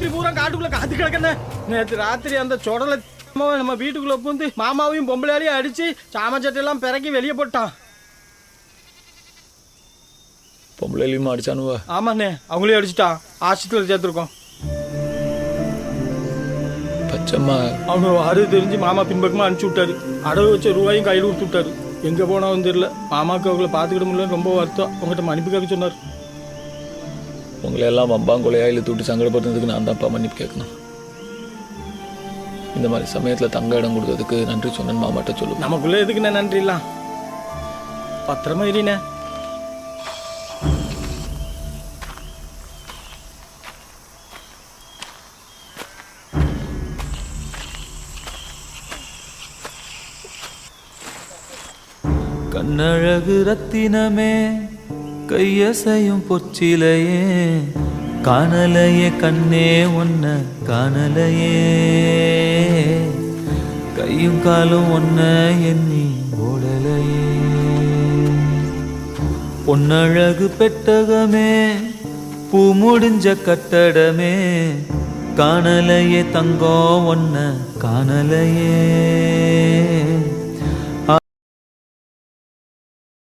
ராத்திரி பூரா காட்டுக்குள்ள காத்து கிடக்கண்ணே. நேற்று ராத்திரி அந்த சொடலை நம்ம வீட்டுக்குள்ள பூந்து மாமாவையும் பொம்பளையாலையும் அடிச்சு சாமச்சட்டையெல்லாம் பிறக்கி வெளியே போட்டான். பொம்பளையிலையும் அடிச்சானுவா? ஆமாண்ணே, அவங்களே அடிச்சுட்டான். ஆஸ்பத்திரியில் சேர்த்துருக்கோம். பச்சம்மா அவங்க அறுது தெரிஞ்சு மாமா பின்பக்கமாக அனுப்பிச்சி விட்டாரு. அடவு வச்ச ரூபாயும் கையில் கொடுத்து விட்டாரு. எங்கே போனாலும் தெரியல. மாமாவுக்கு அவங்கள பார்த்துக்கிட முடியல, ரொம்ப வருத்தம். அவங்ககிட்ட மன்னிப்பு கேட்க சொன்னார். உங்களை எல்லாம் அம்பாங்கொலையா இல்லை தூட்டி சங்கடப்படுறதுக்கு நான் தான்ப்பா மன்னிப்பு கேட்கணும். இந்த மாதிரி சமயத்தில் தங்க இடம் கொடுத்ததுக்கு நன்றி சொன்னேன் மாமாட்ட சொல்லுவேன். நமக்குள்ளே எதுக்குண்ணே நன்றி இல்லாம். பத்திரமா இருண்ணே. கண்ணழகு ரத்தினமே கையசையும் பொச்சிலையே காணலையே கண்ணே ஒன்ன காணலையே கையும் காலும் ஒன்ன எண்ணி ஓடலையே பொன்னழகு பெட்டகமே பூ முடிஞ்ச கட்டடமே காணலையே தங்கம் ஒன்ன காணலையே